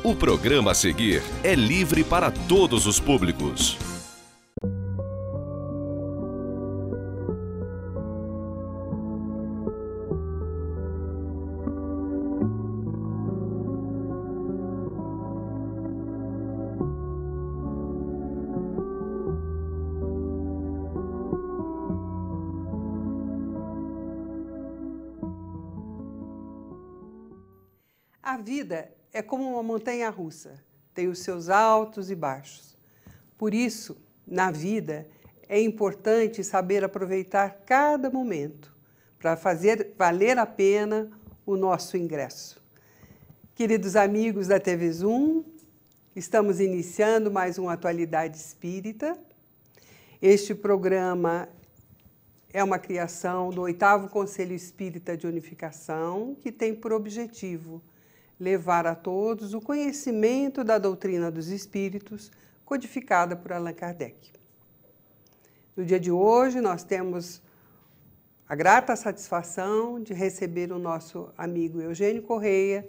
O programa a seguir é livre para todos os públicos. A vida é como uma montanha-russa, tem os seus altos e baixos. Por isso, na vida, é importante saber aproveitar cada momento para fazer valer a pena o nosso ingresso. Queridos amigos da TV Zoom, estamos iniciando mais uma Atualidade Espírita. Este programa é uma criação do 8º Conselho Espírita de Unificação, que tem por objetivo levar a todos o conhecimento da doutrina dos espíritos, codificada por Allan Kardec. No dia de hoje, nós temos a grata satisfação de receber o nosso amigo Eugênio Correia,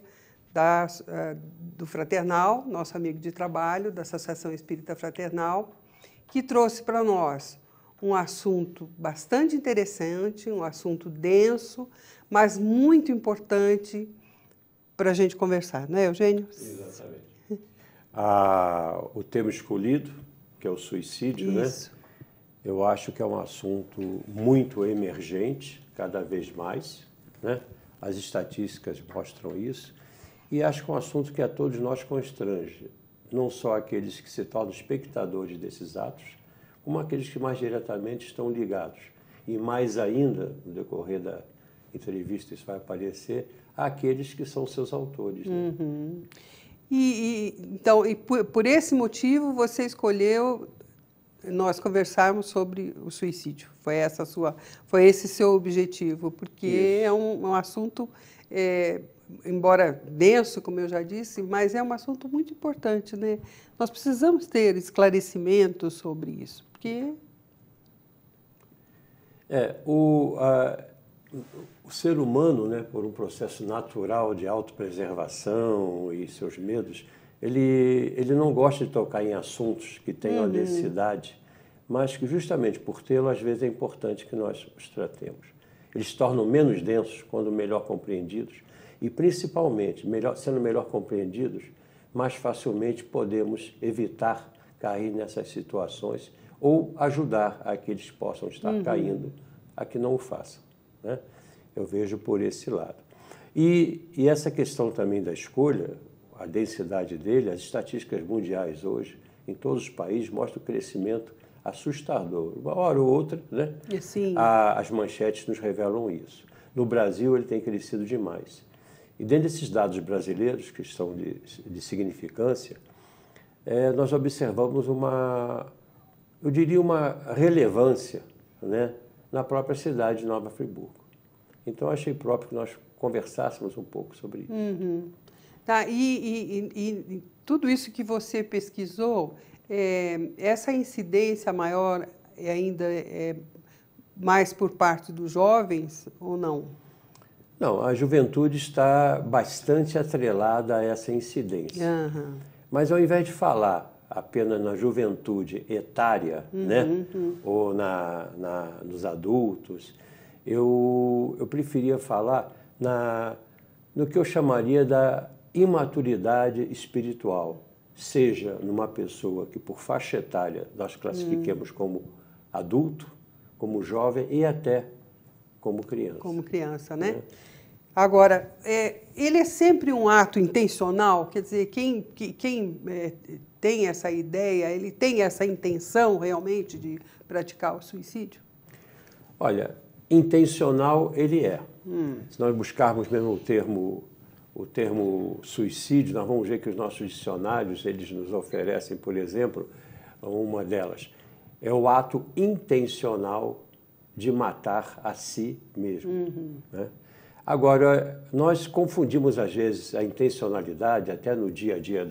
do Fraternal, nosso amigo de trabalho, da Associação Espírita Fraternal, que trouxe para nós um assunto bastante interessante, um assunto denso, mas muito importante para a gente conversar, não é, Eugênio? Exatamente. O tema escolhido, que é o suicídio, Isso. né? Eu acho que é um assunto muito emergente, cada vez mais, né? As estatísticas mostram isso, e acho que é um assunto que a todos nós constrange, não só aqueles que se tornam espectadores desses atos, como aqueles que mais diretamente estão ligados. E mais ainda, no decorrer da entrevista, isso vai aparecer, aqueles que são seus autores. Né? Uhum. Então, por esse motivo, você escolheu nós conversarmos sobre o suicídio. Foi esse seu objetivo, porque Isso. é um assunto, embora denso, como eu já disse, mas é um assunto muito importante, né? Nós precisamos ter esclarecimento sobre isso, porque... O ser humano, né, por um processo natural de autopreservação e seus medos, ele não gosta de tocar em assuntos que tenham a densidade, mas que justamente por tê-lo, às vezes é importante que nós os tratemos. Eles se tornam menos densos quando melhor compreendidos e, principalmente, sendo melhor compreendidos, mais facilmente podemos evitar cair nessas situações ou ajudar a que eles possam estar caindo a que não o façam. Né? Eu vejo por esse lado. E essa questão também da escolha, a densidade dele, as estatísticas mundiais hoje, em todos os países, mostram um crescimento assustador. Uma hora ou outra, né? Sim. As manchetes nos revelam isso. No Brasil, ele tem crescido demais. E dentro desses dados brasileiros, que são de significância, nós observamos eu diria uma relevância, né, na própria cidade de Nova Friburgo. Então, eu achei próprio que nós conversássemos um pouco sobre isso. Tá, e tudo isso que você pesquisou, essa incidência maior ainda é mais por parte dos jovens ou não? Não, a juventude está bastante atrelada a essa incidência. Uhum. Mas, ao invés de falar apenas na juventude etária, né, ou nos adultos, eu preferia falar no que eu chamaria da imaturidade espiritual, seja numa pessoa que por faixa etária nós classifiquemos como adulto, como jovem e até como criança. Como criança, né? Agora, ele é sempre um ato intencional? Quer dizer, quem tem essa ideia, ele tem essa intenção realmente de praticar o suicídio? Olha, intencional ele é. Se nós buscarmos mesmo o termo suicídio, nós vamos ver que os nossos dicionários, eles nos oferecem, por exemplo, uma delas. É o ato intencional de matar a si mesmo. Né? Agora, nós confundimos, às vezes, a intencionalidade, até no dia a dia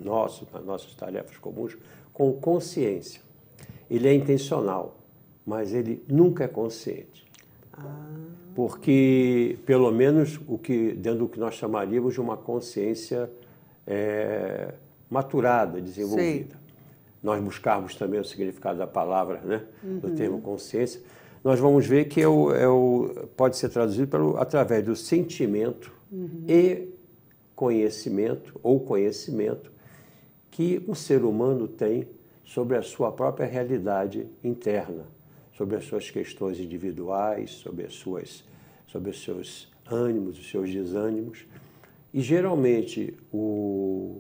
nosso, nas nossas tarefas comuns, com consciência. Ele é intencional, mas ele nunca é consciente. Porque, pelo menos, dentro do que nós chamaríamos de uma consciência maturada, desenvolvida. Sim. Nós buscarmos também o significado da palavra, né? Do termo consciência, nós vamos ver que pode ser traduzido através do sentimento e conhecimento, ou conhecimento, que o ser humano tem sobre a sua própria realidade interna, sobre as suas questões individuais, sobre os seus ânimos, os seus desânimos. E, geralmente,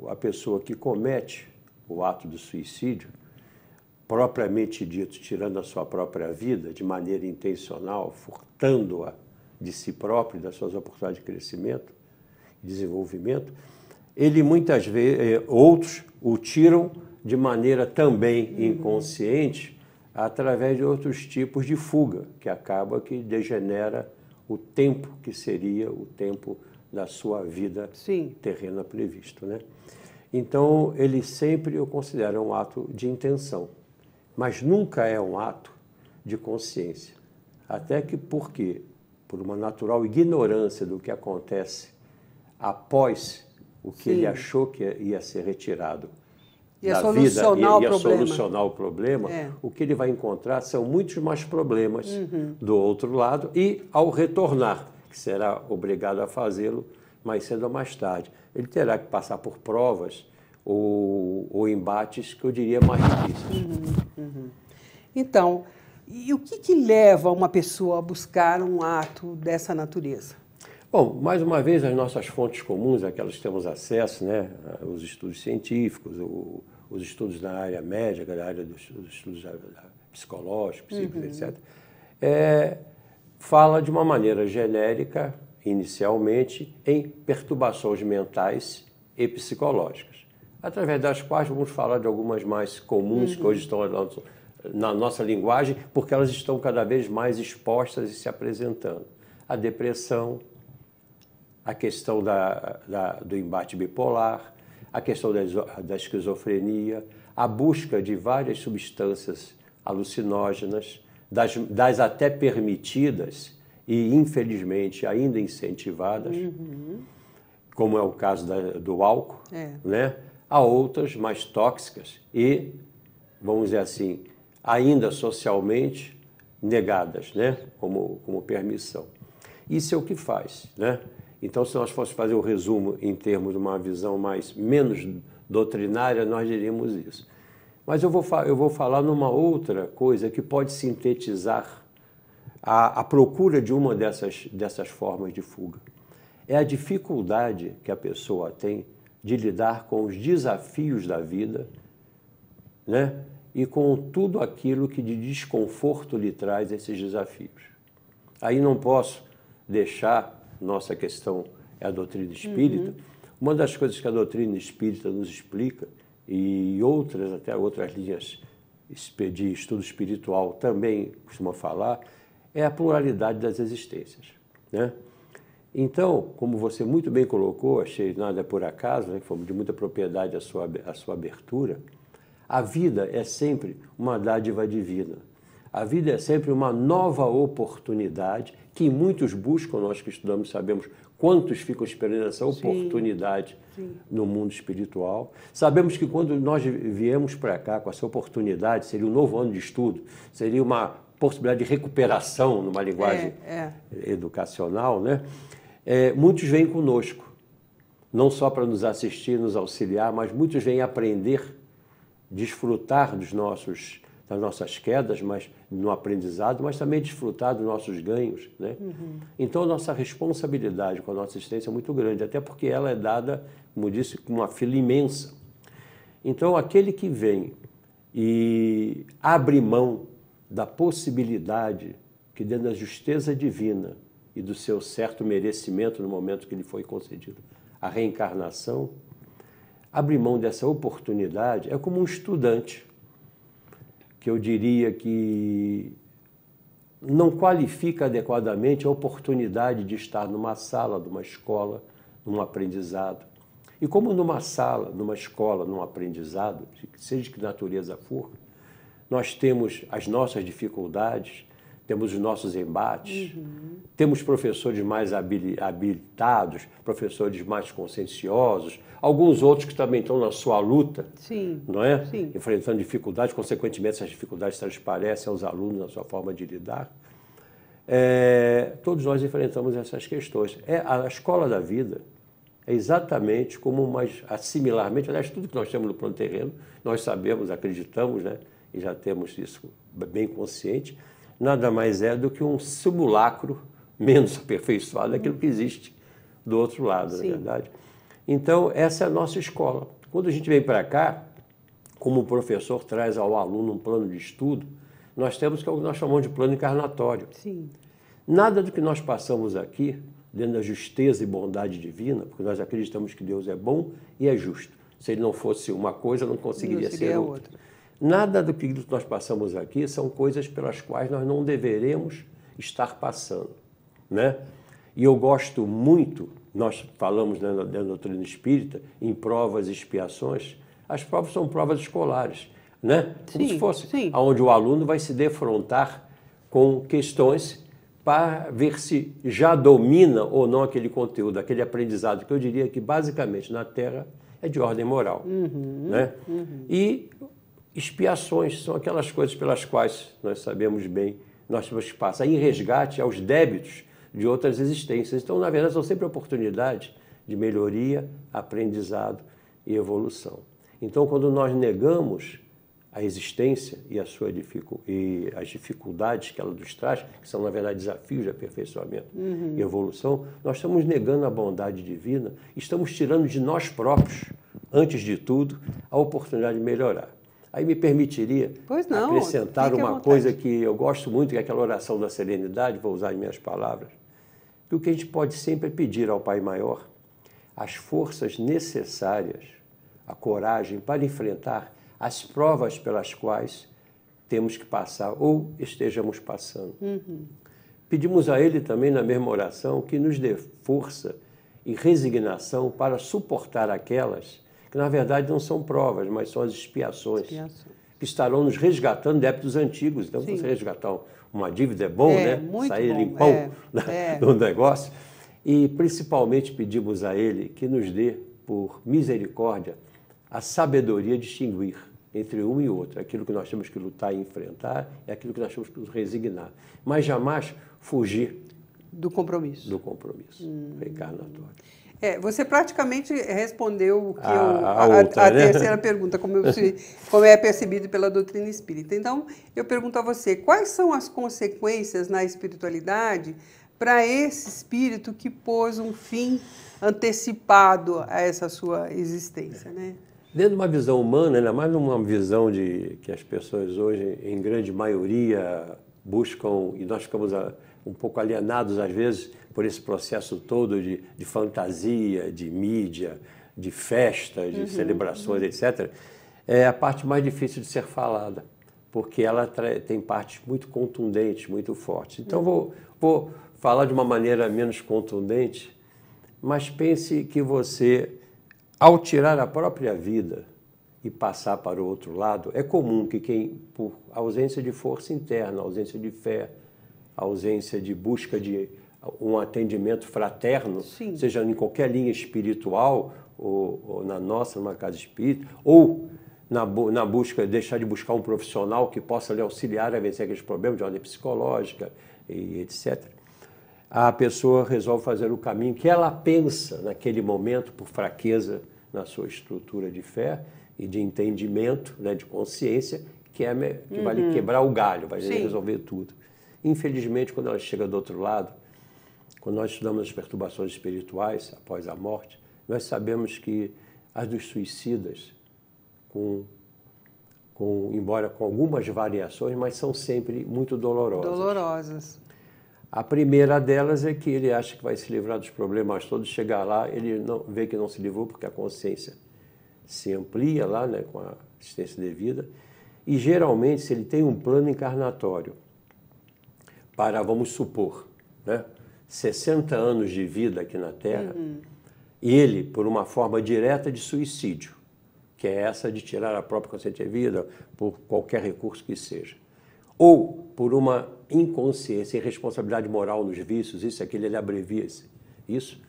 a pessoa que comete o ato do suicídio, propriamente dito, tirando a sua própria vida de maneira intencional, furtando-a de si próprio, das suas oportunidades de crescimento e desenvolvimento, ele muitas vezes, outros o tiram de maneira também inconsciente, através de outros tipos de fuga, que acaba que degenera o tempo que seria o tempo da sua vida terrena previsto, né? Então, ele sempre o considera um ato de intenção, mas nunca é um ato de consciência. Até que porque, por uma natural ignorância do que acontece após o que ele achou que ia ser retirado da vida, ia solucionar o problema, o que ele vai encontrar são muitos mais problemas do outro lado e, ao retornar, que será obrigado a fazê-lo mais cedo ou mais tarde, ele terá que passar por provas ou embates que eu diria mais difíceis. Então, e o que leva uma pessoa a buscar um ato dessa natureza? Bom, mais uma vez, as nossas fontes comuns, aquelas que temos acesso, né, os estudos científicos, os estudos na área médica, na área dos estudos psicológicos, etc., fala de uma maneira genérica, inicialmente, em perturbações mentais e psicológicas, através das quais vamos falar de algumas mais comuns que hoje estão na nossa linguagem, porque elas estão cada vez mais expostas e se apresentando. A depressão, a questão do embate bipolar, a questão da esquizofrenia, a busca de várias substâncias alucinógenas, das até permitidas e, infelizmente, ainda incentivadas, como é o caso do álcool, né? A outras mais tóxicas e, vamos dizer assim, ainda socialmente negadas, né? como permissão. Isso é o que faz, né? Então, se nós fôssemos fazer o resumo em termos de uma visão menos doutrinária, nós diríamos isso. Mas eu vou falar numa outra coisa que pode sintetizar a procura de uma dessas formas de fuga. É a dificuldade que a pessoa tem de lidar com os desafios da vida, né? E com tudo aquilo que de desconforto lhe traz esses desafios. Aí não posso deixar, nossa questão é a doutrina espírita, uma das coisas que a doutrina espírita nos explica, e até outras linhas de estudo espiritual também costuma falar, é a pluralidade das existências, né? Então, como você muito bem colocou, achei nada por acaso, né, foi de muita propriedade a sua abertura, a vida é sempre uma dádiva divina. A vida é sempre uma nova oportunidade que muitos buscam, nós que estudamos sabemos quantos ficam esperando essa oportunidade no mundo espiritual. Sabemos que quando nós viemos para cá com essa oportunidade, seria um novo ano de estudo, seria uma possibilidade de recuperação numa linguagem educacional, né? Muitos vêm conosco, não só para nos assistir, nos auxiliar, mas muitos vêm aprender, desfrutar das nossas quedas, mas no aprendizado, mas também desfrutar dos nossos ganhos, né? Então, a nossa responsabilidade com a nossa existência é muito grande, até porque ela é dada, como disse, com uma fila imensa. Então, aquele que vem e abre mão da possibilidade que, dentro da justeza divina e do seu certo merecimento no momento que lhe foi concedido a reencarnação, abrir mão dessa oportunidade é como um estudante, que eu diria que não qualifica adequadamente a oportunidade de estar numa sala, numa escola, num aprendizado. E como numa sala, numa escola, num aprendizado, seja de que natureza for, nós temos as nossas dificuldades, temos os nossos embates, temos professores mais habilitados, professores mais conscienciosos, alguns outros que também estão na sua luta, Sim. não é? Sim. Enfrentando dificuldades, consequentemente essas dificuldades transparecem aos alunos na sua forma de lidar. Todos nós enfrentamos essas questões. A escola da vida é exatamente como similarmente, aliás, tudo que nós temos no plano terreno, nós sabemos, acreditamos, né? E já temos isso bem consciente, nada mais é do que um simulacro menos aperfeiçoado daquilo que existe do outro lado, na verdade. Então, essa é a nossa escola. Quando a gente vem para cá, como o professor traz ao aluno um plano de estudo, nós temos o que nós chamamos de plano encarnatório. Sim. Nada do que nós passamos aqui, dentro da justeza e bondade divina, porque nós acreditamos que Deus é bom e é justo. Se ele não fosse uma coisa, não conseguiria ser outra. Nada do que nós passamos aqui são coisas pelas quais nós não deveremos estar passando, né? E eu gosto muito, nós falamos dentro da doutrina espírita, em provas e expiações, as provas são provas escolares, né? Como se fosse onde o aluno vai se defrontar com questões para ver se já domina ou não aquele conteúdo, aquele aprendizado, que eu diria que basicamente na Terra é de ordem moral, né? E expiações são aquelas coisas pelas quais nós sabemos bem, nós temos que passar em resgate aos débitos de outras existências. Então, na verdade, são sempre oportunidades de melhoria, aprendizado e evolução. Então, quando nós negamos a existência e e as dificuldades que ela nos traz, que são, na verdade, desafios de aperfeiçoamento e evolução, nós estamos negando a bondade divina, estamos tirando de nós próprios, antes de tudo, a oportunidade de melhorar. Aí me permitiria acrescentar uma coisa que eu gosto muito, que é aquela oração da serenidade, vou usar em minhas palavras, que o que a gente pode sempre é pedir ao Pai Maior as forças necessárias, a coragem para enfrentar as provas pelas quais temos que passar ou estejamos passando. Pedimos a Ele também, na mesma oração, que nos dê força e resignação para suportar aquelas que, na verdade, não são provas, mas são as expiações. Que estarão nos resgatando débitos antigos. Então, se você resgatar uma dívida é bom, né? Sair limpão do negócio. E, principalmente, pedimos a Ele que nos dê, por misericórdia, a sabedoria de distinguir entre um e outro. Aquilo que nós temos que lutar e enfrentar é aquilo que nós temos que nos resignar. Mas jamais fugir do compromisso. Reencarnatório. Você praticamente respondeu o que a terceira pergunta, como é percebido pela doutrina espírita. Então, eu pergunto a você, quais são as consequências na espiritualidade para esse espírito que pôs um fim antecipado a essa sua existência, né? Dentro de uma visão humana, ainda mais numa visão que as pessoas hoje, em grande maioria, buscam, e nós ficamos um pouco alienados, às vezes, por esse processo todo de fantasia, de mídia, de festa, de celebrações, etc., é a parte mais difícil de ser falada, porque ela tem partes muito contundentes, muito fortes. Então, vou falar de uma maneira menos contundente, mas pense que você, ao tirar a própria vida e passar para o outro lado, é comum que quem, por ausência de força interna, ausência de fé, ausência de busca de um atendimento fraterno, seja em qualquer linha espiritual, ou na nossa, numa casa espírita, ou na busca, deixar de buscar um profissional que possa lhe auxiliar a vencer aqueles problemas de ordem psicológica e etc., a pessoa resolve fazer o caminho que ela pensa naquele momento, por fraqueza na sua estrutura de fé e de entendimento, né, de consciência, que vai lhe quebrar o galho, vai lhe resolver tudo. Infelizmente, quando ela chega do outro lado, quando nós estudamos as perturbações espirituais após a morte, nós sabemos que as dos suicidas, embora com algumas variações, mas são sempre muito dolorosas. A primeira delas é que ele acha que vai se livrar dos problemas todos, chegar lá, ele vê que não se livrou porque a consciência se amplia lá, né, com a assistência devida, e geralmente, se ele tem um plano encarnatório para, vamos supor, né, 60 anos de vida aqui na Terra, e ele, por uma forma direta de suicídio, que é essa de tirar a própria consciência de vida, por qualquer recurso que seja, ou por uma inconsciência, irresponsabilidade moral nos vícios, isso, aquilo, ele abrevia isso,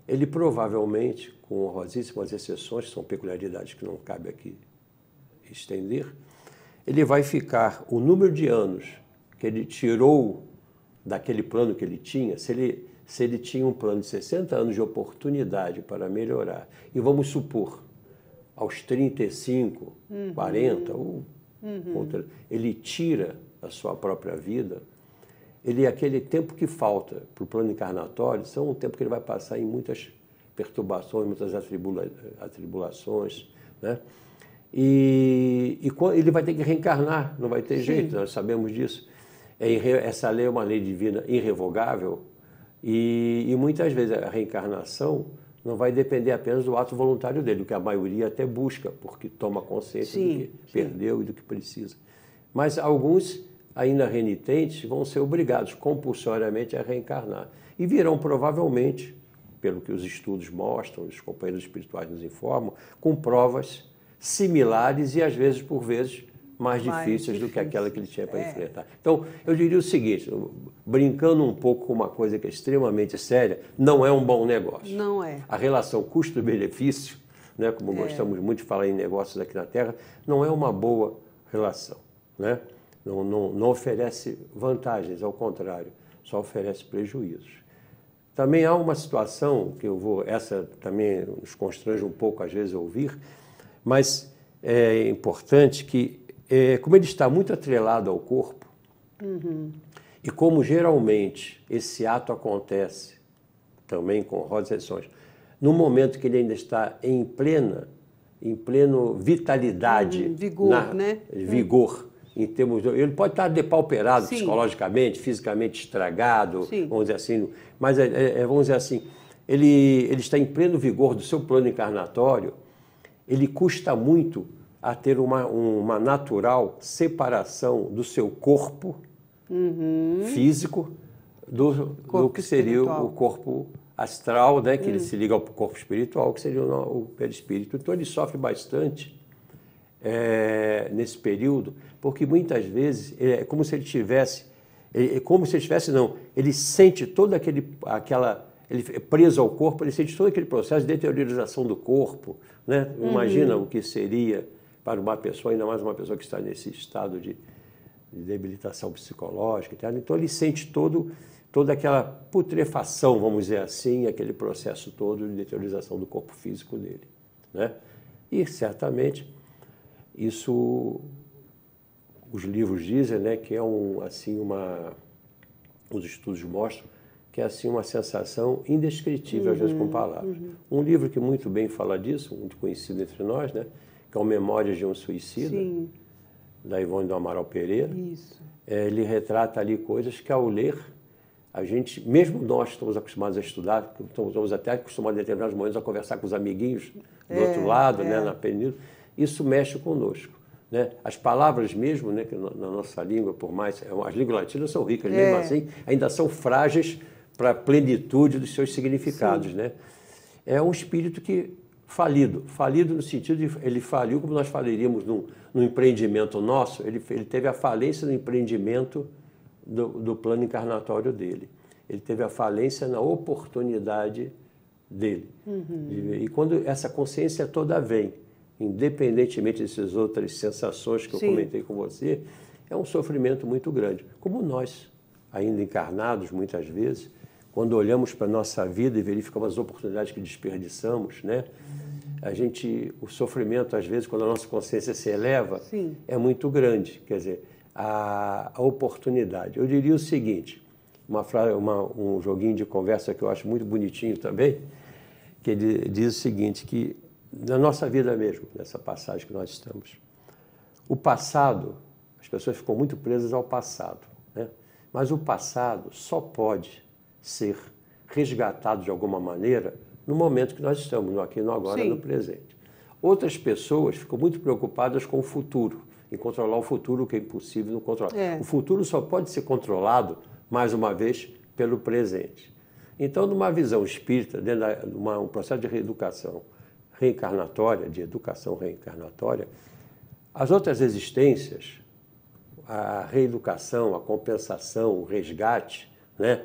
ele provavelmente, com honrosíssimas exceções, que são peculiaridades que não cabe aqui estender, ele vai ficar o número de anos que ele tirou daquele plano que ele tinha, se ele tinha um plano de 60 anos de oportunidade para melhorar, e vamos supor, aos 35, 40, ele tira a sua própria vida, aquele tempo que falta para o plano encarnatório, são um tempo que ele vai passar em muitas perturbações, muitas atribulações, né? E ele vai ter que reencarnar, não vai ter jeito, nós sabemos disso. Essa lei é uma lei divina irrevogável e muitas vezes a reencarnação não vai depender apenas do ato voluntário dele, o que a maioria até busca, porque toma consciência do que perdeu e do que precisa. Mas alguns, ainda renitentes, vão ser obrigados compulsoriamente a reencarnar. E virão provavelmente, pelo que os estudos mostram, os companheiros espirituais nos informam, com provas similares e, às vezes, por vezes, mais difíceis do que aquela que ele tinha para enfrentar. Então, eu diria o seguinte, brincando um pouco com uma coisa que é extremamente séria, não é um bom negócio. Não é. A relação custo-benefício, né, como gostamos muito de falar em negócios aqui na Terra, não é uma boa relação, né? Não oferece vantagens, ao contrário, só oferece prejuízos. Também há uma situação que essa também nos constrange um pouco às vezes a ouvir, mas é importante que, como ele está muito atrelado ao corpo, e como geralmente esse ato acontece, também com honrosas exceções, no momento que ele ainda está em pleno vitalidade, vigor, né? Vigor. Em termos ele pode estar depauperado psicologicamente, fisicamente estragado, vamos dizer assim, mas vamos dizer assim, ele está em pleno vigor do seu plano encarnatório, ele custa muito a ter uma natural separação do seu corpo físico do que seria o corpo astral, né, que ele se liga ao corpo espiritual, que seria o perispírito. Então ele sofre bastante nesse período, porque muitas vezes é como se ele tivesse, ele sente todo ele é preso ao corpo, ele sente todo aquele processo de deteriorização do corpo, né? Imagina o que seria para uma pessoa, ainda mais uma pessoa que está nesse estado de debilitação psicológica, então ele sente toda aquela putrefação, vamos dizer assim, aquele processo todo de deteriorização do corpo físico dele, né? E certamente isso os livros dizem, né, que é os estudos mostram que é assim uma sensação indescritível, às vezes com palavras. Um livro que muito bem fala disso, muito conhecido entre nós, né, que é o Memórias de um Suicida, da Ivone do Amaral Pereira. Isso. Ele retrata ali coisas que, ao ler, a gente, mesmo nós que estamos acostumados a estudar, estamos até acostumados em determinados momentos a conversar com os amiguinhos do outro lado, né, na península, isso mexe conosco, né? As palavras mesmo, né, que na nossa língua, por mais... As línguas latinas são ricas, mesmo assim, ainda são frágeis para a plenitude dos seus significados, né? É um espírito que falido no sentido de ele faliu, como nós falaríamos num empreendimento nosso, ele teve a falência no empreendimento do plano encarnatório dele. Ele teve a falência na oportunidade dele. E quando essa consciência toda vem, independentemente dessas outras sensações que eu comentei com você, é um sofrimento muito grande. Como nós, ainda encarnados, muitas vezes, quando olhamos para a nossa vida e verificamos as oportunidades que desperdiçamos, né? O sofrimento, às vezes, quando a nossa consciência se eleva, é muito grande. Quer dizer, a oportunidade. Eu diria o seguinte, um joguinho de conversa que eu acho muito bonitinho também, que ele diz o seguinte, que na nossa vida mesmo, nessa passagem que nós estamos, o passado, as pessoas ficam muito presas ao passado, né? Mas o passado só pode ser resgatado de alguma maneira no momento que nós estamos, no aqui, no agora, no presente. Outras pessoas ficam muito preocupadas com o futuro, em controlar o futuro, que é impossível não controlar. O futuro só pode ser controlado mais uma vez, pelo presente. Então, numa visão espírita, dentro de um processo de reeducação reencarnatória, de educação reencarnatória, as outras existências, a reeducação, a compensação, o resgate, né?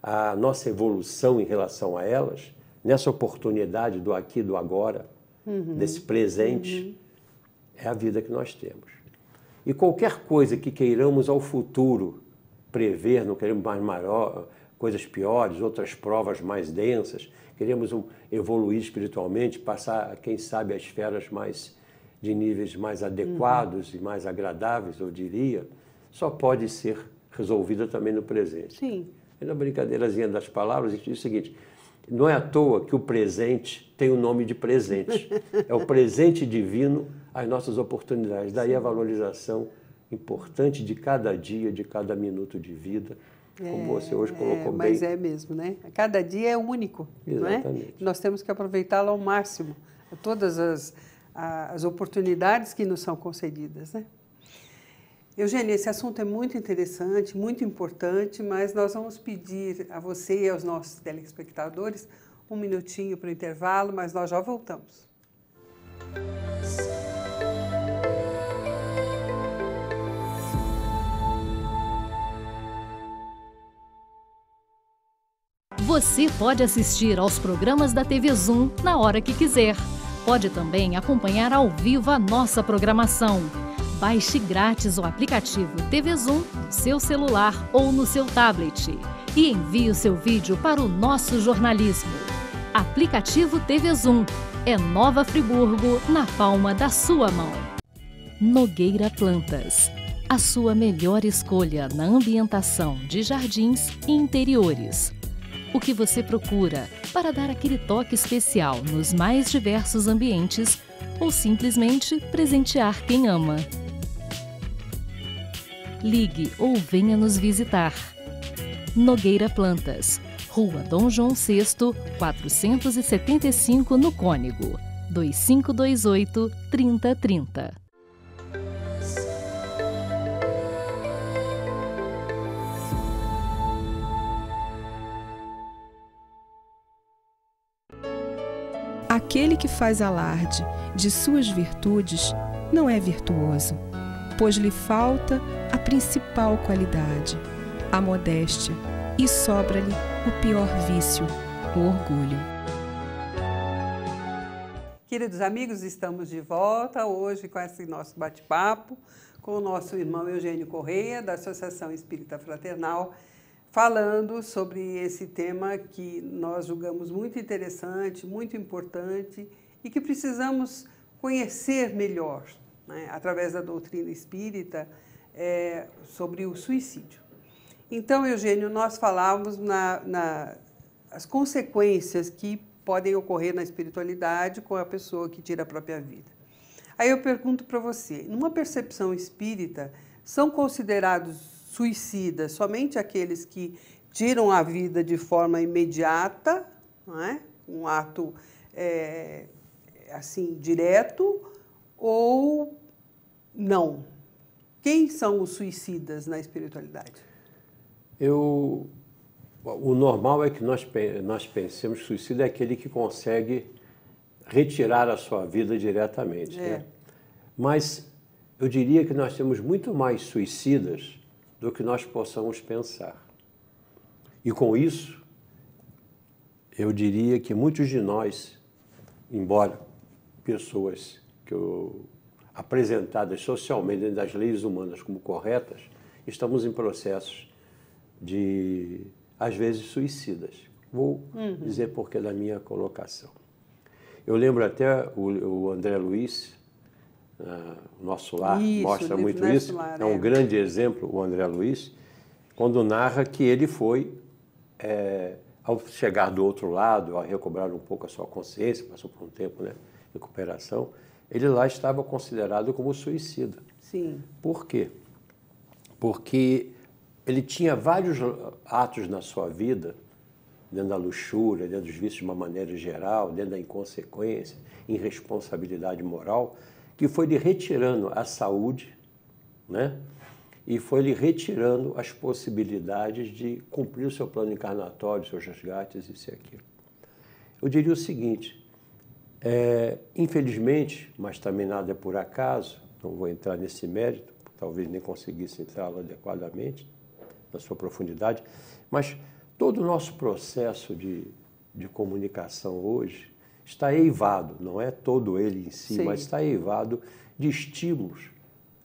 A nossa evolução em relação a elas, nessa oportunidade do aqui e do agora, desse presente, é a vida que nós temos. E qualquer coisa que queiramos ao futuro prever, não queremos mais maior, coisas piores, outras provas mais densas, queremos evoluir espiritualmente, passar, quem sabe, a esferas de níveis mais adequados e mais agradáveis, eu diria, só pode ser resolvida também no presente. Sim. E na brincadeirazinha das palavras, a gente diz o seguinte: não é à toa que o presente tem o nome de presente. É o presente divino às nossas oportunidades. Daí a valorização importante de cada dia, de cada minuto de vida, como você hoje colocou bem. Mas é mesmo, né? Cada dia é único, Exatamente. não é? Nós temos que aproveitá-lo ao máximo, todas as oportunidades que nos são concedidas, né? Eugênia, esse assunto é muito interessante, muito importante, mas nós vamos pedir a você e aos nossos telespectadores um minutinho para o intervalo, mas nós já voltamos. Você pode assistir aos programas da TV Zoom na hora que quiser. Pode também acompanhar ao vivo a nossa programação. Baixe grátis o aplicativo TV Zoom no seu celular ou no seu tablet e envie o seu vídeo para o nosso jornalismo. Aplicativo TV Zoom é Nova Friburgo na palma da sua mão. Nogueira Plantas, a sua melhor escolha na ambientação de jardins e interiores. O que você procura para dar aquele toque especial nos mais diversos ambientes ou simplesmente presentear quem ama. Ligue ou venha nos visitar. Nogueira Plantas, Rua Dom João VI, 475 no Cônego, 2528-3030. Aquele que faz alarde de suas virtudes não é virtuoso, pois lhe falta a principal qualidade, a modéstia, e sobra-lhe o pior vício, o orgulho. Queridos amigos, estamos de volta hoje com esse nosso bate-papo com o nosso irmão Eugênio Correia, da Associação Espírita Fraternal, falando sobre esse tema que nós julgamos muito interessante, muito importante e que precisamos conhecer melhor, né, através da doutrina espírita, sobre o suicídio. Então, Eugênio, nós falávamos as consequências que podem ocorrer na espiritualidade com a pessoa que tira a própria vida. Aí eu pergunto para você, numa percepção espírita, são considerados suicidas somente aqueles que tiram a vida de forma imediata, não é? Um ato assim direto, ou não? Quem são os suicidas na espiritualidade? O normal é que nós pensemos que o suicídio é aquele que consegue retirar a sua vida diretamente. Né? Mas eu diria que nós temos muito mais suicidas do que nós possamos pensar. E com isso, eu diria que muitos de nós, embora pessoas apresentadas socialmente dentro das leis humanas como corretas, estamos em processos às vezes, suicidas. Vou dizer porquê da minha colocação. Eu lembro até o André Luiz, o Nosso Lar, mostra muito isso. É um grande exemplo, o André Luiz, quando narra que ele foi, ao chegar do outro lado, ao recobrar um pouco a sua consciência, passou por um tempo, né, de recuperação, ele lá estava considerado como suicida. Sim. Por quê? Porque ele tinha vários atos na sua vida, dentro da luxúria, dentro dos vícios de uma maneira geral, dentro da inconsequência, irresponsabilidade moral, que foi lhe retirando a saúde, né? e foi lhe retirando as possibilidades de cumprir o seu plano encarnatório, seus resgates, isso e aquilo. Eu diria o seguinte, infelizmente, mas também nada é por acaso, não vou entrar nesse mérito, talvez nem conseguisse entrar adequadamente, na sua profundidade, mas todo o nosso processo de comunicação hoje está eivado, não é todo ele em si, mas está eivado de estímulos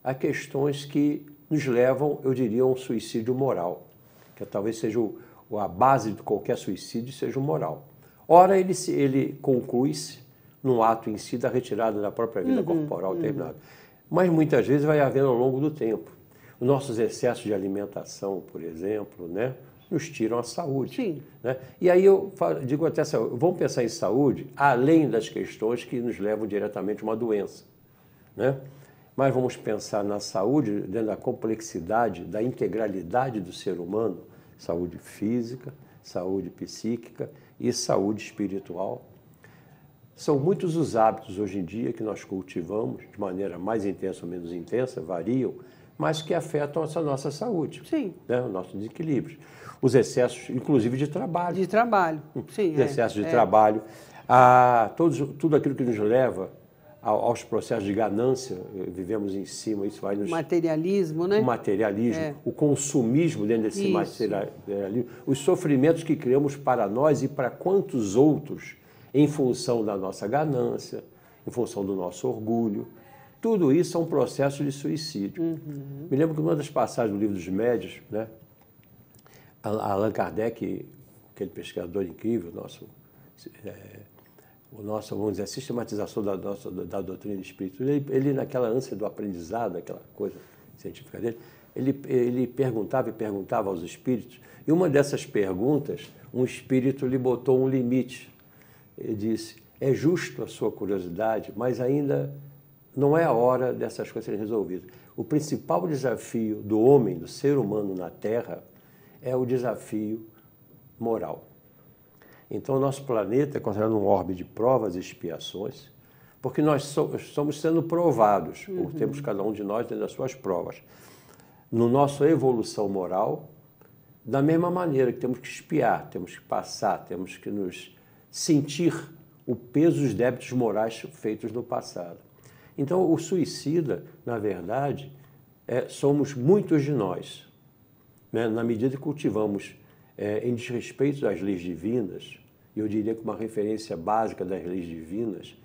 a questões que nos levam, eu diria, a um suicídio moral, que talvez seja a base de qualquer suicídio, seja o moral. Ora, ele conclui-se no ato em si da retirada da própria vida corporal terminada. Mas muitas vezes vai havendo ao longo do tempo. Os nossos excessos de alimentação, por exemplo, né, nos tiram a saúde. Sim. Né? E aí eu digo até, vamos pensar em saúde além das questões que nos levam diretamente a uma doença. Né? Mas vamos pensar na saúde dentro da complexidade, da integralidade do ser humano, saúde física, saúde psíquica e saúde espiritual. São muitos os hábitos hoje em dia que nós cultivamos, de maneira mais intensa ou menos intensa, variam, mas que afetam a nossa saúde. Sim. Né? Os nossos desequilíbrios. Os excessos, inclusive, de trabalho. De trabalho, sim. Os excessos de trabalho. Tudo aquilo que nos leva aos processos de ganância, vivemos em cima, isso vai nos... Materialismo, né? O materialismo, o consumismo dentro desse materialismo, os sofrimentos que criamos para nós e para quantos outros, em função da nossa ganância, em função do nosso orgulho. Tudo isso é um processo de suicídio. Me lembro que uma das passagens do Livro dos Médiuns, né, Allan Kardec, aquele pesquisador incrível, vamos dizer, a sistematização da doutrina do espírito, ele naquela ânsia do aprendizado, aquela coisa científica dele, ele perguntava aos espíritos, e uma dessas perguntas, um espírito lhe botou um limite. Ele disse, é justo a sua curiosidade, mas ainda não é a hora dessas coisas serem resolvidas. O principal desafio do homem, do ser humano na Terra, é o desafio moral. Então, o nosso planeta é considerado um orbe de provas e expiações, porque nós estamos sendo provados, temos cada um de nós dentro das suas provas. No nossa evolução moral, da mesma maneira que temos que expiar, temos que passar, temos que nos sentir o peso dos débitos morais feitos no passado. Então, o suicida, na verdade, somos muitos de nós, né? Na medida que cultivamos em desrespeito às leis divinas, e eu diria que uma referência básica das leis divinas,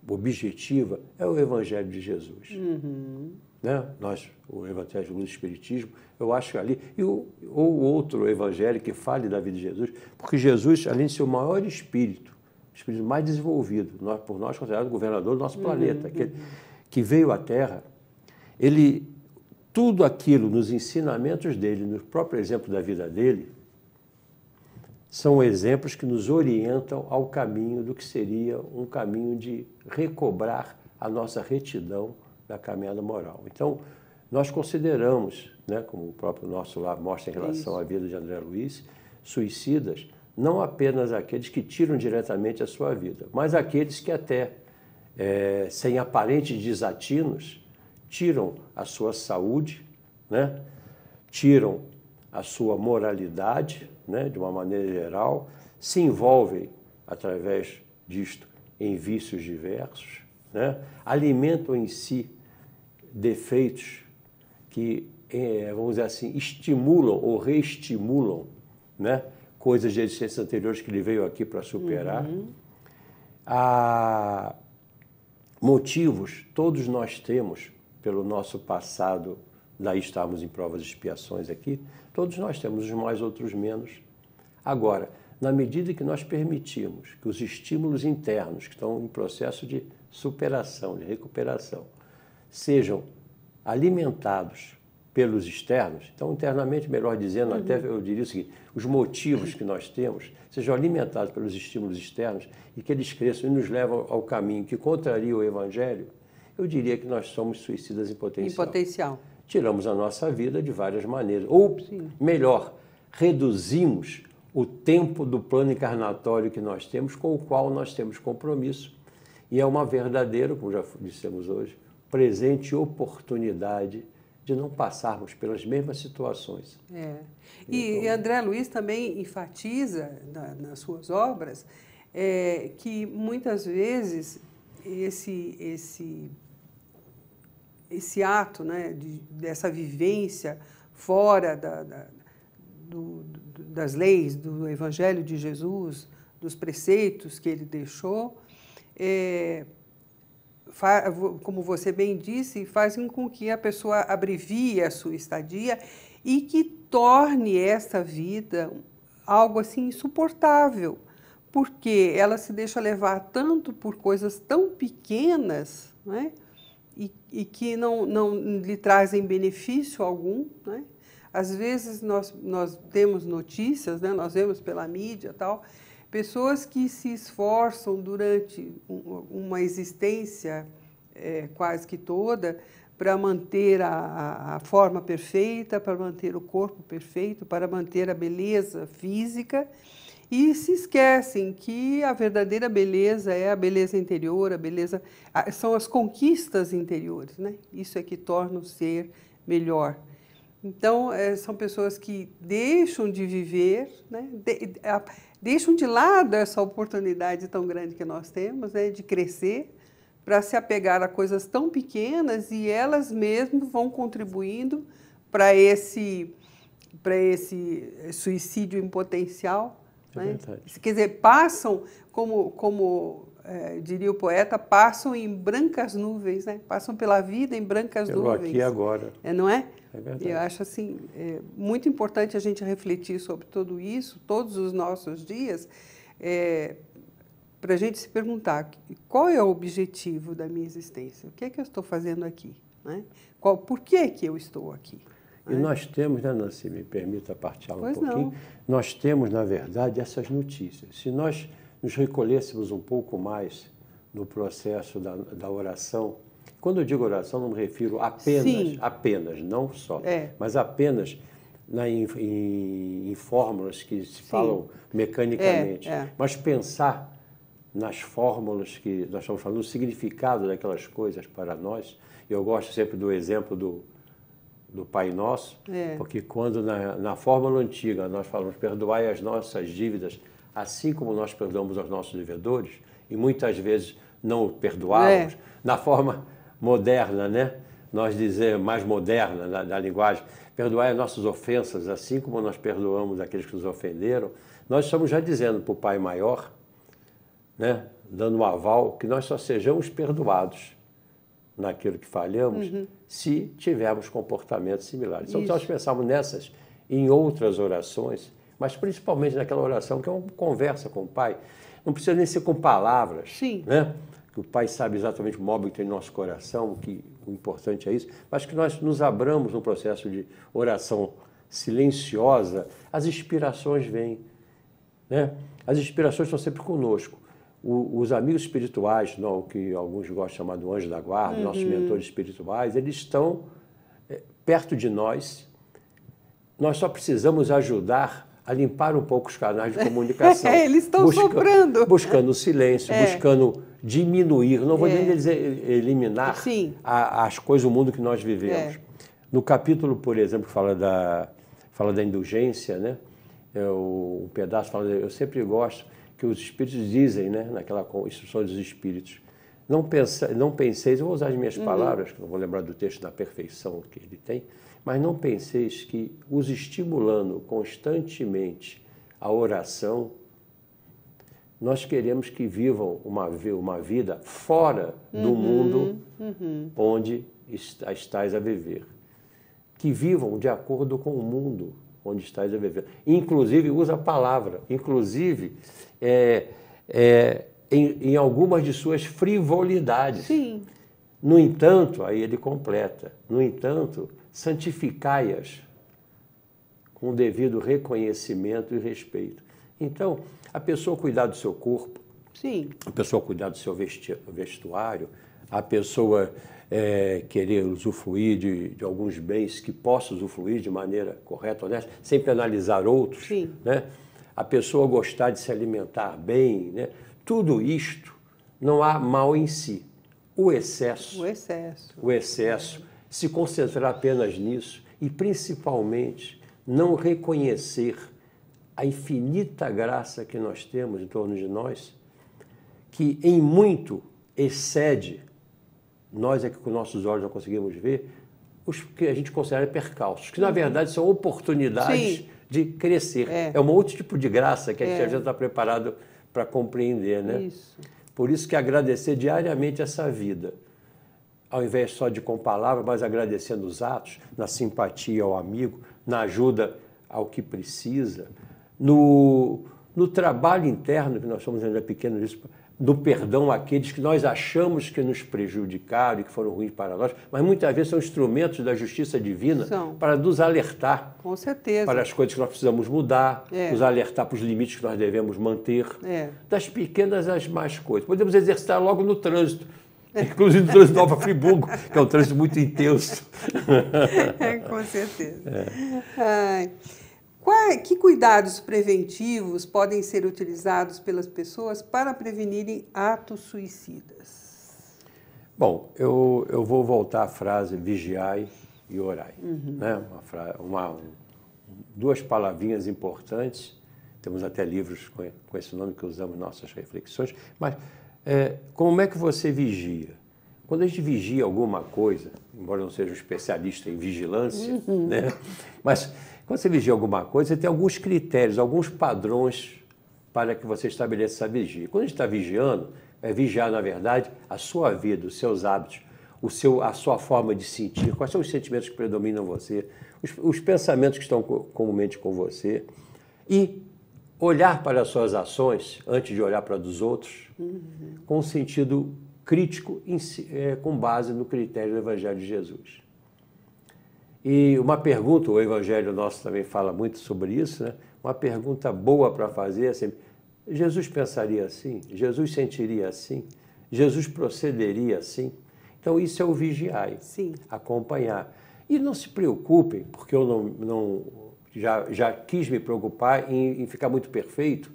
objetiva, é o Evangelho de Jesus. Né? O Evangelho do Espiritismo, eu acho que ali, ou outro Evangelho que fale da vida de Jesus, porque Jesus, além de ser o maior espírito, o espírito mais desenvolvido, por nós considerado o governador do nosso planeta, que veio à Terra, tudo aquilo nos ensinamentos dele, no próprio exemplo da vida dele, são exemplos que nos orientam ao caminho do que seria um caminho de recobrar a nossa retidão da caminhada moral. Então, nós consideramos, né, como o próprio nosso lá mostra em relação à vida de André Luiz, suicidas, não apenas aqueles que tiram diretamente a sua vida, mas aqueles que até, sem aparentes desatinos, tiram a sua saúde, né? Tiram a sua moralidade, né? De uma maneira geral, se envolvem, através disto, em vícios diversos, né? Alimentam em si defeitos que, vamos dizer assim, estimulam ou reestimulam, né? Coisas de existências anteriores que ele veio aqui para superar. Motivos, todos nós temos, pelo nosso passado, daí estamos em provas e expiações aqui, todos nós temos, uns mais, outros menos. Agora, na medida que nós permitimos que os estímulos internos, que estão em processo de superação, de recuperação, sejam alimentados pelos externos, então internamente, melhor dizendo, até eu diria o seguinte, os motivos que nós temos sejam alimentados pelos estímulos externos e que eles cresçam e nos levam ao caminho que contraria o Evangelho, eu diria que nós somos suicidas em potencial. Em potencial. Tiramos a nossa vida de várias maneiras. Ou, melhor, reduzimos o tempo do plano encarnatório que nós temos, com o qual nós temos compromisso. E é uma verdadeira, como já dissemos hoje, presente oportunidade de não passarmos pelas mesmas situações. E André Luiz também enfatiza nas suas obras que muitas vezes esse ato, né, dessa vivência fora das leis, do Evangelho de Jesus, dos preceitos que ele deixou, como você bem disse, fazem com que a pessoa abrevie a sua estadia e que torne essa vida algo assim insuportável, porque ela se deixa levar tanto por coisas tão pequenas, né, e que não lhe trazem benefício algum, né? Às vezes nós temos notícias, né, nós vemos pela mídia e tal, pessoas que se esforçam durante uma existência quase que toda para manter a forma perfeita, para manter o corpo perfeito, para manter a beleza física, e se esquecem que a verdadeira beleza é a beleza interior, são as conquistas interiores, né? Isso é que torna o ser melhor. Então, são pessoas que deixam de viver, né? Deixam de lado essa oportunidade tão grande que nós temos, né, de crescer, para se apegar a coisas tão pequenas, e elas mesmas vão contribuindo para esse suicídio em potencial. Né? Quer dizer, passam, como diria o poeta, passam em brancas nuvens, né? Passam pela vida em brancas nuvens. Aqui e agora. Não é? É verdade. Eu acho assim, muito importante a gente refletir sobre tudo isso, todos os nossos dias, para a gente se perguntar qual é o objetivo da minha existência, o que é que eu estou fazendo aqui, né? Por que é que eu estou aqui? E nós temos, né, Nancy, me permita partilhar um pouquinho, nós temos, na verdade, essas notícias. Se nós nos recolhêssemos um pouco mais no processo da oração, quando eu digo oração, não me refiro apenas, não só, mas apenas em fórmulas que se falam mecanicamente, mas pensar nas fórmulas que nós estamos falando, o significado daquelas coisas para nós. Eu gosto sempre do exemplo do Pai Nosso, porque quando na fórmula antiga nós falamos perdoai as nossas dívidas, assim como nós perdoamos aos nossos devedores, e muitas vezes não perdoávamos, na forma moderna, né? Nós dizemos, mais moderna da linguagem, perdoai as nossas ofensas, assim como nós perdoamos aqueles que nos ofenderam, nós estamos já dizendo para o Pai Maior, né, dando um aval, que nós só sejamos perdoados naquilo que falhamos, se tivermos comportamentos similares. Então, se nós pensarmos nessas em outras orações, mas principalmente naquela oração que é uma conversa com o Pai, não precisa nem ser com palavras, né? Que o Pai sabe exatamente o móvel que tem no nosso coração, que o importante é isso, mas que nós nos abramos no processo de oração silenciosa, as inspirações vêm, né? As inspirações estão sempre conosco. Os amigos espirituais, o que alguns gostam de chamar do anjo da guarda, nossos mentores espirituais, eles estão perto de nós. Nós só precisamos ajudar a limpar um pouco os canais de comunicação. Eles estão soprando. Buscando o silêncio, buscando diminuir, não vou nem dizer eliminar as coisas do mundo que nós vivemos. No capítulo, por exemplo, fala da indulgência, né? Um pedaço fala, eu sempre gosto que os espíritos dizem, né, naquela instrução dos espíritos, não penseis, eu vou usar as minhas palavras, que não vou lembrar do texto da perfeição que ele tem, mas não penseis que os estimulando constantemente a oração, nós queremos que vivam uma vida fora do mundo onde estáis a viver. Que vivam de acordo com o mundo onde estáis a viver. Inclusive, usa a palavra, inclusive, em algumas de suas frivolidades. No entanto, aí ele completa, no entanto, santificai-as com o devido reconhecimento e respeito. Então, a pessoa cuidar do seu corpo, a pessoa cuidar do seu vestuário, a pessoa querer usufruir de alguns bens que possa usufruir de maneira correta, honesta, sem penalizar outros, né? A pessoa gostar de se alimentar bem, né? Tudo isto não há mal em si. O excesso, se concentrar apenas nisso e, principalmente, não reconhecer a infinita graça que nós temos em torno de nós, que em muito excede, nós é que com nossos olhos não conseguimos ver, os que a gente considera percalços, que na verdade são oportunidades Sim. de crescer. É um outro tipo de graça que a gente já está preparado para compreender, né? Isso. Por isso que agradecer diariamente essa vida, ao invés só de com palavras, mas agradecendo os atos, na simpatia ao amigo, na ajuda ao que precisa, no trabalho interno, que nós somos ainda pequenos, do perdão àqueles que nós achamos que nos prejudicaram e que foram ruins para nós, mas muitas vezes são instrumentos da justiça divina para nos alertar. Com certeza. Para as coisas que nós precisamos mudar, nos alertar para os limites que nós devemos manter, das pequenas às mais coisas. Podemos exercitar logo no trânsito, inclusive no trânsito de Nova Friburgo, que é um trânsito muito intenso. Com certeza. Ai. Que cuidados preventivos podem ser utilizados pelas pessoas para prevenirem atos suicidas? Bom, eu vou voltar à frase vigiai e orai. Né? Duas palavrinhas importantes, temos até livros com esse nome que usamos em nossas reflexões, mas como é que você vigia? Quando a gente vigia alguma coisa, embora eu não seja um especialista em vigilância, né? Mas quando você vigia alguma coisa, você tem alguns critérios, alguns padrões para que você estabeleça essa vigia. Quando a gente está vigiando, é vigiar, na verdade, a sua vida, os seus hábitos, a sua forma de sentir, quais são os sentimentos que predominam você, os pensamentos que estão comumente com você, e olhar para as suas ações, antes de olhar para a dos outros, com um sentido crítico, com base no critério do Evangelho de Jesus. E uma pergunta, o Evangelho nosso também fala muito sobre isso, né? Uma pergunta boa para fazer é assim: Jesus pensaria assim? Jesus sentiria assim? Jesus procederia assim? Então isso é o vigiai, acompanhar. E não se preocupem, porque eu já quis me preocupar em ficar muito perfeito,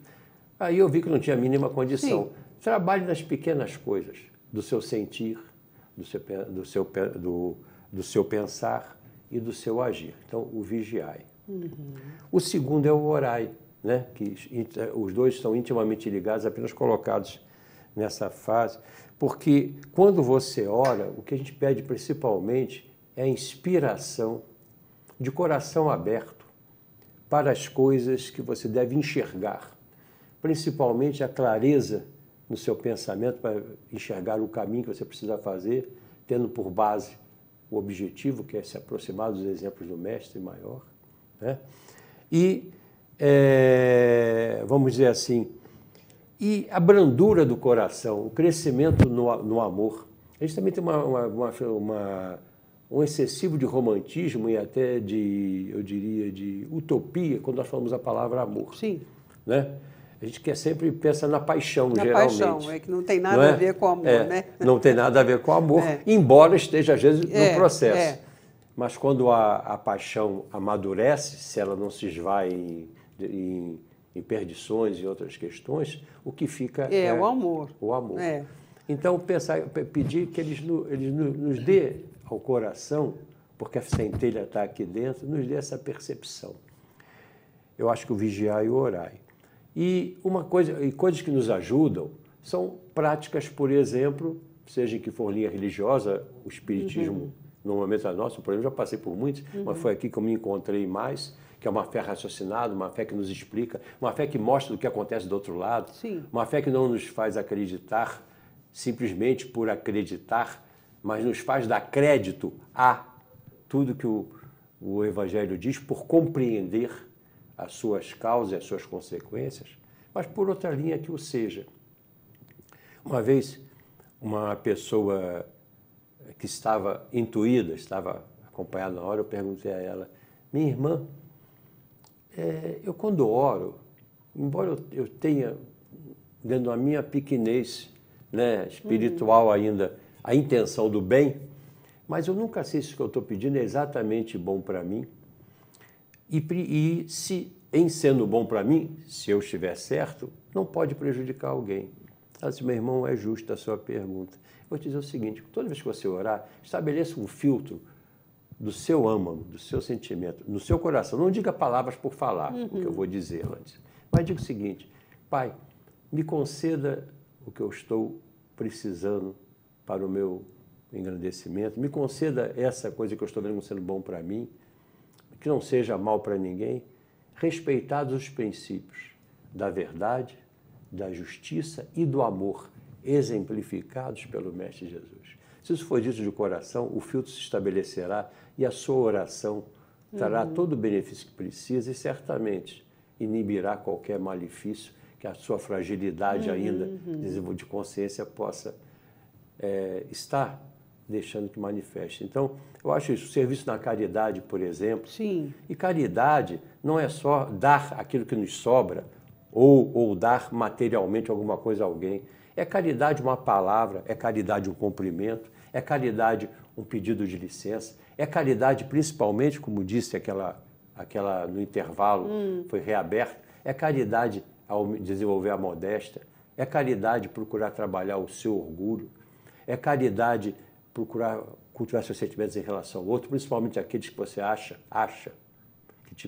aí eu vi que não tinha a mínima condição. Trabalhe nas pequenas coisas, do seu sentir, do seu pensar e do seu agir. Então, o vigiai. O segundo é o orai, né? Que os dois estão intimamente ligados, apenas colocados nessa fase, porque quando você ora, o que a gente pede principalmente é a inspiração de coração aberto para as coisas que você deve enxergar, principalmente a clareza no seu pensamento para enxergar o caminho que você precisa fazer, tendo por base o objetivo, que é se aproximar dos exemplos do mestre maior, né? E, vamos dizer assim, e a brandura do coração, o crescimento no amor. A gente também tem um excessivo de romantismo e até eu diria, de utopia, quando nós falamos a palavra amor. Né? A gente sempre pensa na paixão, geralmente. Na paixão, que não tem nada a ver com amor, né? Não tem nada a ver com amor, embora esteja, às vezes, no processo. Mas quando a paixão amadurece, se ela não se esvai em perdições e outras questões, o que fica é o amor. O amor. Então, pedir que eles nos dê ao coração, porque a centelha está aqui dentro, nos dê essa percepção. Eu acho que o vigiar e o orai. E coisas que nos ajudam são práticas, por exemplo, seja em que for linha religiosa, o espiritismo, no momento é nosso, por exemplo, já passei por muitos, mas foi aqui que eu me encontrei mais, que é uma fé raciocinada, uma fé que nos explica, uma fé que mostra o que acontece do outro lado, uma fé que não nos faz acreditar simplesmente por acreditar, mas nos faz dar crédito a tudo que o Evangelho diz, por compreender as suas causas e as suas consequências, mas por outra linha que o seja. Uma vez, uma pessoa que estava intuída, estava acompanhada na hora, eu perguntei a ela: minha irmã, eu quando oro, embora eu tenha, dentro da minha pequenez, né, espiritual ainda, a intenção do bem, mas eu nunca sei se o que eu estou pedindo é exatamente bom para mim. E se, em sendo bom para mim, se eu estiver certo, não pode prejudicar alguém. Ela disse: meu irmão, é justa a sua pergunta. Eu vou te dizer o seguinte: toda vez que você orar, estabeleça um filtro do seu âmago, do seu sentimento, no seu coração. Não diga palavras por falar, o que eu vou dizer antes. Mas diga o seguinte: Pai, me conceda o que eu estou precisando para o meu engrandecimento, me conceda essa coisa que eu estou vendo como sendo bom para mim, que não seja mal para ninguém, respeitados os princípios da verdade, da justiça e do amor, exemplificados pelo Mestre Jesus. Se isso for dito de coração, o filtro se estabelecerá e a sua oração trará todo o benefício que precisa e certamente inibirá qualquer malefício que a sua fragilidade ainda de consciência possa estar deixando que manifeste. Então, eu acho isso, o serviço na caridade, por exemplo. Sim. E caridade não é só dar aquilo que nos sobra ou dar materialmente alguma coisa a alguém. É caridade uma palavra, é caridade um cumprimento, é caridade um pedido de licença, é caridade principalmente, como disse aquela no intervalo, foi reaberto, é caridade ao desenvolver a modéstia, é caridade procurar trabalhar o seu orgulho, é caridade procurar cultivar seus sentimentos em relação ao outro, principalmente aqueles que você acha que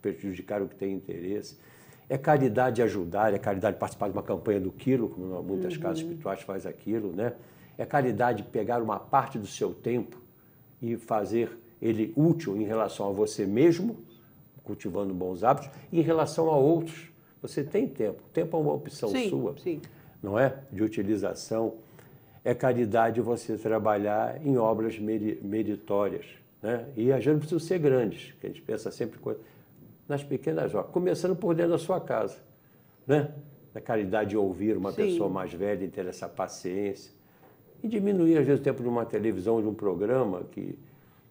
prejudicaram o que tem interesse. É caridade ajudar, é caridade participar de uma campanha do quilo, como muitas casas espirituais faz aquilo, né? É caridade pegar uma parte do seu tempo e fazer ele útil em relação a você mesmo, cultivando bons hábitos, e em relação a outros. Você tem tempo. O tempo é uma opção sua, não é? De utilização. É caridade você trabalhar em obras meritórias, né? E às vezes não precisam ser grandes, que a gente pensa sempre nas pequenas obras, começando por dentro da sua casa, né? A caridade de ouvir uma pessoa mais velha e ter essa paciência. E diminuir, às vezes, o tempo de uma televisão, de um programa, que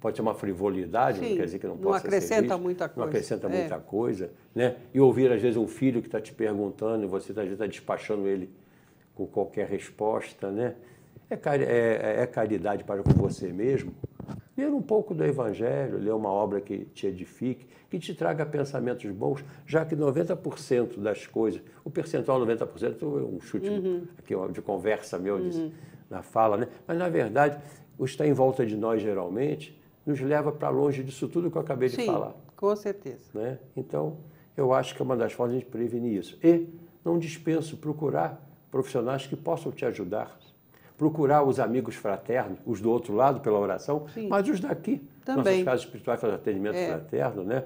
pode ser uma frivolidade, não quer dizer que não possa ser visto. Não acrescenta muita coisa. Não acrescenta muita coisa, né? E ouvir, às vezes, um filho que está te perguntando e você, às vezes, está despachando ele com qualquer resposta, né? É caridade para com você mesmo. Ler um pouco do Evangelho, ler uma obra que te edifique, que te traga pensamentos bons, já que 90% das coisas, o percentual 90% é um chute aqui, de conversa meu na fala, né? Mas, na verdade, o que está em volta de nós, geralmente, nos leva para longe disso tudo que eu acabei de falar. Com certeza. Né? Então, eu acho que é uma das formas de a gente prevenir isso. E não dispenso procurar profissionais que possam te ajudar. Procurar os amigos fraternos, os do outro lado pela oração, mas os daqui. Também. Nossas casas espirituais fazem atendimento fraterno, né?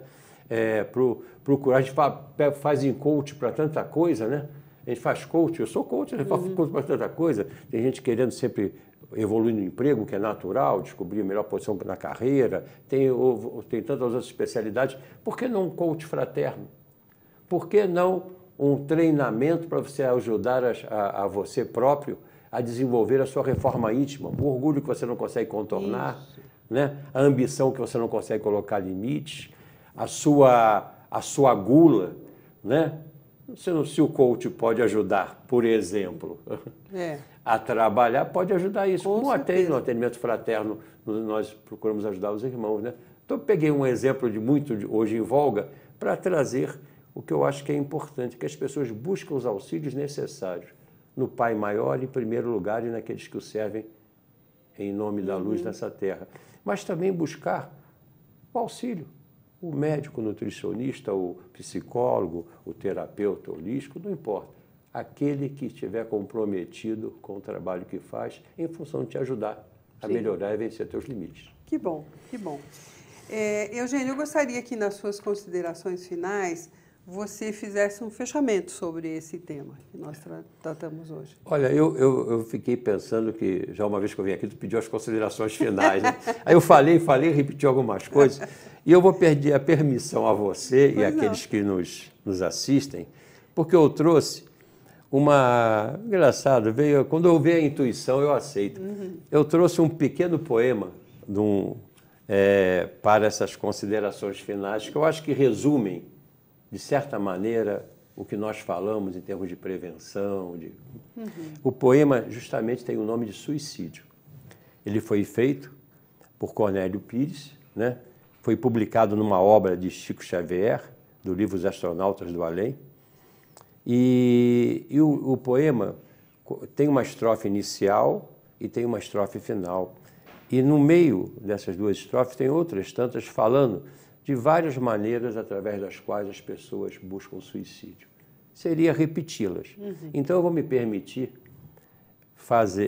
Procurar, a gente faz em coach para tanta coisa, né? A gente faz coach, eu sou coach, a gente faz coach para tanta coisa. Tem gente querendo sempre evoluir no emprego, que é natural, descobrir a melhor posição na carreira, tem tantas outras especialidades. Por que não um coach fraterno? Por que não um treinamento para você ajudar a você próprio a desenvolver a sua reforma íntima, o orgulho que você não consegue contornar, né? A ambição que você não consegue colocar limites, a sua gula, né? Se o coach pode ajudar, por exemplo, a trabalhar, pode ajudar isso. Como até no atendimento fraterno nós procuramos ajudar os irmãos, né? Então eu peguei um exemplo de muito hoje em voga para trazer o que eu acho que é importante, que as pessoas buscam os auxílios necessários no Pai Maior, em primeiro lugar, e naqueles que o servem em nome da luz nessa terra. Mas também buscar o auxílio, o médico, o nutricionista, o psicólogo, o terapeuta holístico, não importa. Aquele que estiver comprometido com o trabalho que faz, em função de te ajudar a melhorar e vencer teus limites. Que bom, que bom. Eugênio, eu gostaria que nas suas considerações finais você fizesse um fechamento sobre esse tema que nós tratamos hoje. Olha, eu fiquei pensando que, já uma vez que eu vim aqui, tu pediu as considerações finais, né? Aí eu falei, repeti algumas coisas, e eu vou pedir a permissão a você e àqueles que nos assistem, porque eu trouxe engraçado, quando eu vejo a intuição, eu aceito. Eu trouxe um pequeno poema para essas considerações finais, que eu acho que resumem, de certa maneira, o que nós falamos em termos de prevenção. O poema justamente tem o nome de Suicídio. Ele foi feito por Cornélio Pires, né? Foi publicado numa obra de Chico Xavier, do livro Os Astronautas do Além. E o poema tem uma estrofe inicial e tem uma estrofe final. E no meio dessas duas estrofes tem outras tantas falando de várias maneiras através das quais as pessoas buscam o suicídio. Seria repeti-las. Então eu vou me permitir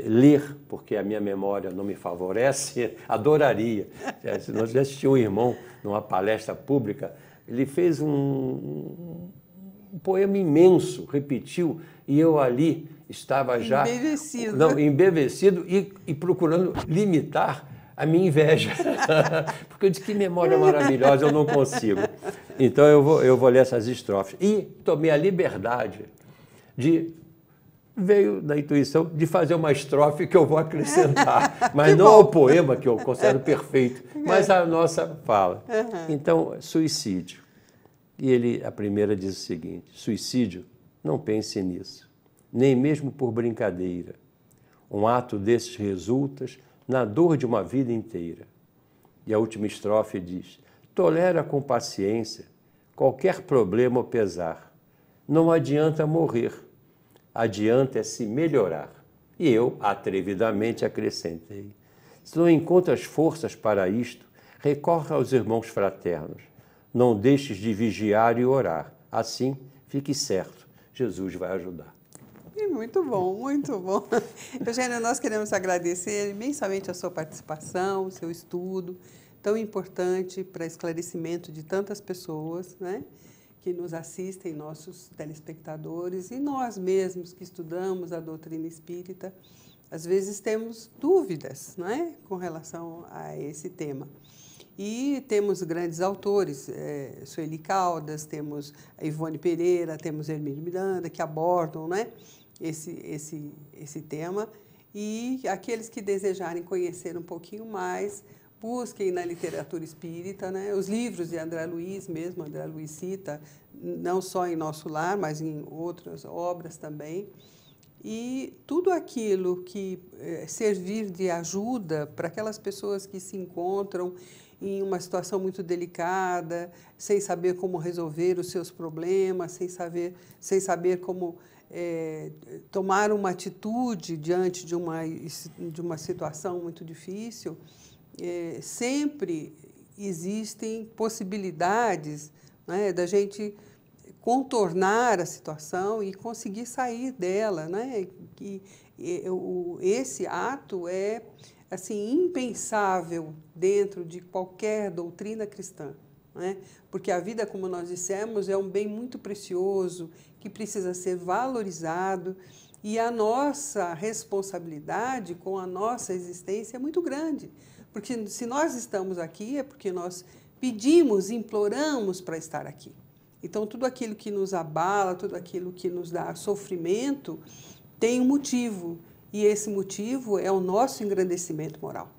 ler, porque a minha memória não me favorece, adoraria. Se nós assistimos um irmão numa palestra pública, ele fez um poema imenso, repetiu, e eu ali estava já embevecido e procurando limitar a minha inveja. Porque eu disse, que memória maravilhosa, eu não consigo. Então eu vou ler essas estrofes. E tomei a liberdade veio da intuição de fazer uma estrofe que eu vou acrescentar, mas não ao poema, que eu considero perfeito, mas à nossa fala. Então, suicídio. E a primeira diz o seguinte: suicídio, não pense nisso, nem mesmo por brincadeira. Um ato desses resulta na dor de uma vida inteira. E a última estrofe diz: tolera com paciência qualquer problema ou pesar. Não adianta morrer, adianta é se melhorar. E eu, atrevidamente, acrescentei: se não encontras forças para isto, recorre aos irmãos fraternos. Não deixes de vigiar e orar. Assim, fique certo, Jesus vai ajudar. Muito bom, muito bom. Eugênio, nós queremos agradecer imensamente a sua participação, o seu estudo, tão importante para esclarecimento de tantas pessoas, né, que nos assistem, nossos telespectadores, e nós mesmos que estudamos a doutrina espírita, às vezes temos dúvidas, né, com relação a esse tema. E temos grandes autores, Sueli Caldas, temos a Ivone Pereira, temos Hermínio Miranda, que abordam, né, esse tema. E aqueles que desejarem conhecer um pouquinho mais, busquem na literatura espírita, né, os livros de André Luiz mesmo. André Luiz cita, não só em Nosso Lar, mas em outras obras também. E tudo aquilo que servir de ajuda para aquelas pessoas que se encontram em uma situação muito delicada, sem saber como resolver os seus problemas, sem saber como tomar uma atitude diante de uma situação muito difícil, sempre existem possibilidades, né, da gente contornar a situação e conseguir sair dela, né? Esse ato é assim impensável dentro de qualquer doutrina cristã, né? Porque a vida, como nós dissemos, é um bem muito precioso que precisa ser valorizado, e a nossa responsabilidade com a nossa existência é muito grande, porque se nós estamos aqui é porque nós pedimos, imploramos para estar aqui. Então, tudo aquilo que nos abala, tudo aquilo que nos dá sofrimento, tem um motivo, e esse motivo é o nosso engrandecimento moral.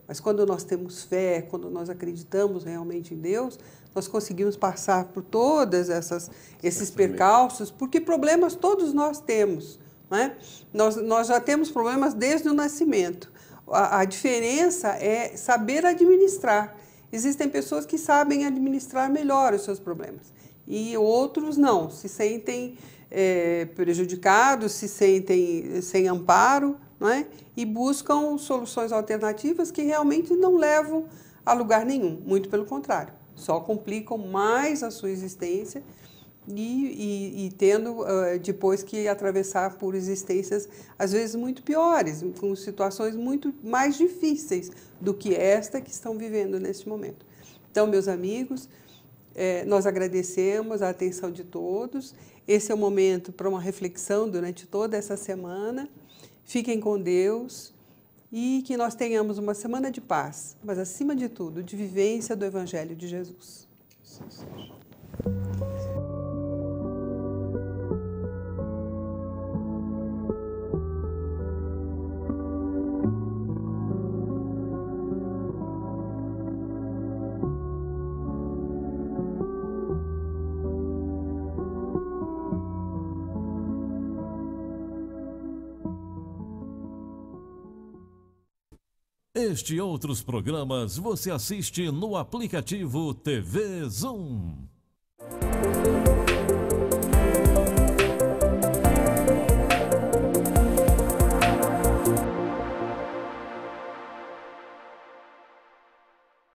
Mas quando nós temos fé, quando nós acreditamos realmente em Deus, nós conseguimos passar por todos esses percalços, porque problemas todos nós temos, né? Nós já temos problemas desde o nascimento. A diferença é saber administrar. Existem pessoas que sabem administrar melhor os seus problemas, e outros não, se sentem prejudicados, se sentem sem amparo, não é? E buscam soluções alternativas que realmente não levam a lugar nenhum, muito pelo contrário, só complicam mais a sua existência e tendo depois que atravessar por existências às vezes muito piores, com situações muito mais difíceis do que esta que estão vivendo neste momento. Então, meus amigos, nós agradecemos a atenção de todos. Esse é o momento para uma reflexão durante toda essa semana. Fiquem com Deus e que nós tenhamos uma semana de paz, mas, acima de tudo, de vivência do Evangelho de Jesus. Este e outros programas você assiste no aplicativo TV Zoom.